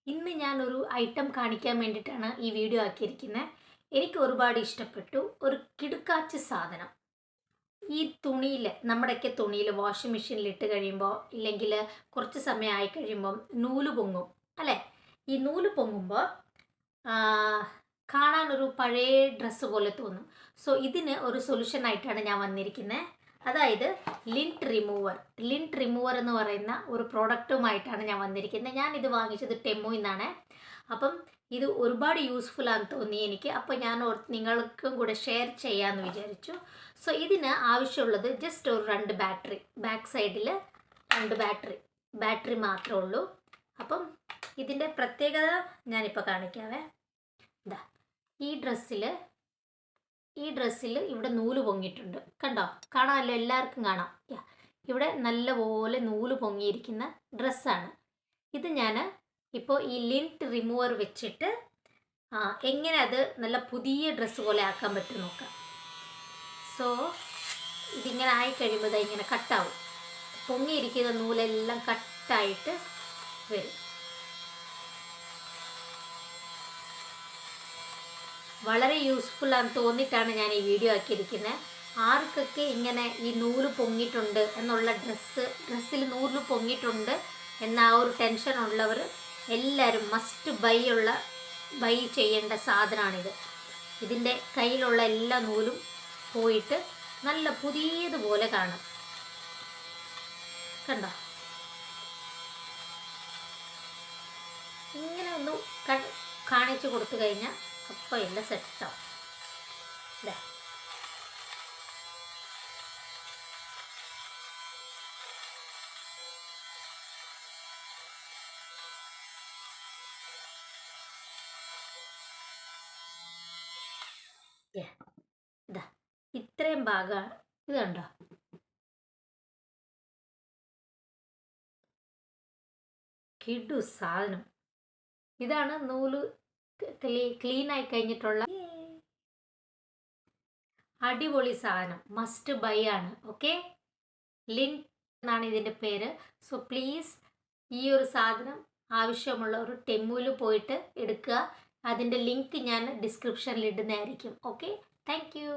ഇന്ന് ഞാനൊരു ഐറ്റം കാണിക്കാൻ വേണ്ടിയിട്ടാണ് ഈ വീഡിയോ ആക്കിയിരിക്കുന്നത്. എനിക്ക് ഒരുപാട് ഇഷ്ടപ്പെട്ടു. ഒരു കിടുക്കാച്ചി സാധനം. ഈ തുണിയിൽ, നമ്മുടെയൊക്കെ തുണിയിൽ വാഷിംഗ് മെഷീനിൽ ഇട്ട് കഴിയുമ്പോൾ, ഇല്ലെങ്കിൽ കുറച്ച് സമയം ആയി കഴിയുമ്പം നൂല് പൊങ്ങും അല്ലേ? ഈ നൂല് പൊങ്ങുമ്പോൾ കാണാനൊരു പഴയ ഡ്രസ്സ് പോലെ തോന്നും. സോ ഇതിന് ഒരു സൊല്യൂഷനായിട്ടാണ് ഞാൻ വന്നിരിക്കുന്നത്. അതായത് ലിൻറ്റ് റിമൂവർ എന്ന് പറയുന്ന ഒരു പ്രോഡക്റ്റുമായിട്ടാണ് ഞാൻ വന്നിരിക്കുന്നത്. ഞാനിത് വാങ്ങിച്ചത് ടെമ്മുയിൽ നിന്നാണ്. അപ്പം ഇത് ഒരുപാട് യൂസ്ഫുൾ ആണെന്ന് തോന്നി എനിക്ക്. അപ്പോൾ ഞാൻ നിങ്ങൾക്കും കൂടെ ഷെയർ ചെയ്യാമെന്ന് വിചാരിച്ചു. സോ ഇതിന് ആവശ്യമുള്ളത് ജസ്റ്റ് ഒരു 2 ബാറ്ററി, ബാക്ക് സൈഡിൽ 2 ബാറ്ററി മാത്രമേ ഉള്ളൂ. അപ്പം ഇതിൻ്റെ പ്രത്യേകത ഞാനിപ്പോൾ കാണിക്കാവേ. ഇതാ, ഈ ഡ്രസ്സിൽ ഇവിടെ നൂല് പൊങ്ങിയിട്ടുണ്ട്. കണ്ടോ? കാണാമല്ലോ, എല്ലാവർക്കും കാണാം. ഇവിടെ നല്ലപോലെ നൂല് പൊങ്ങിയിരിക്കുന്ന ഡ്രസ്സാണ് ഇത്. ഞാൻ ഇപ്പോൾ ഈ ലിൻറ്റ് റിമൂവർ വെച്ചിട്ട് എങ്ങനെ അത് നല്ല പുതിയ ഡ്രസ്സ് പോലെ ആക്കാൻ പറ്റും നോക്കാം. സോ ഇതിങ്ങനെ ആയിക്കഴിയുമ്പോൾ ഇങ്ങനെ കട്ടാവും. പൊങ്ങിയിരിക്കുന്ന നൂലെല്ലാം കട്ടായിട്ട് വരും. വളരെ യൂസ്ഫുൾ ആണെന്ന് തോന്നിയിട്ടാണ് ഞാൻ ഈ വീഡിയോ ആക്കിയിരിക്കുന്നത്. ആർക്കൊക്കെ ഇങ്ങനെ ഈ നൂല് പൊങ്ങിയിട്ടുണ്ട് എന്നുള്ള ഡ്രസ്സിൽ നൂല് പൊങ്ങിയിട്ടുണ്ട് എന്ന ആ ഒരു ടെൻഷൻ ഉള്ളവർ എല്ലാവരും മസ്റ്റ് ബൈ ചെയ്യേണ്ട സാധനമാണിത്. ഇതിൻ്റെ കയ്യിലുള്ള എല്ലാ നൂലും പോയിട്ട് നല്ല പുതിയതുപോലെ കാണും. കണ്ടോ? ഇങ്ങനെ ഒന്ന് കാണിച്ചു കൊടുത്തു കഴിഞ്ഞാൽ അപ്പോൾ എല്ലാം സെറ്റാവും. ഇതാ, ഇതാ ഇത്രയും ഭാഗമാണ്. ഇത് കണ്ടോ? കിടു സാധനം. ഇതാണ് നൂല് ക്ലീൻ ആയി കഴിഞ്ഞിട്ടുള്ള അടിപൊളി സാധനം. മസ്റ്റ് ബൈ ആണ്. ഓക്കെ, ലിൻറ്റ് എന്നാണ് ഇതിൻ്റെ പേര്. സോ പ്ലീസ് ഈ ഒരു സാധനം ആവശ്യമുള്ള ഒരു ടെമ്മുവിൽ പോയിട്ട് എടുക്കുക. അതിൻ്റെ ലിങ്ക് ഞാൻ ഡിസ്ക്രിപ്ഷനിൽ ഇടുന്നതായിരിക്കും. Okay, thank you.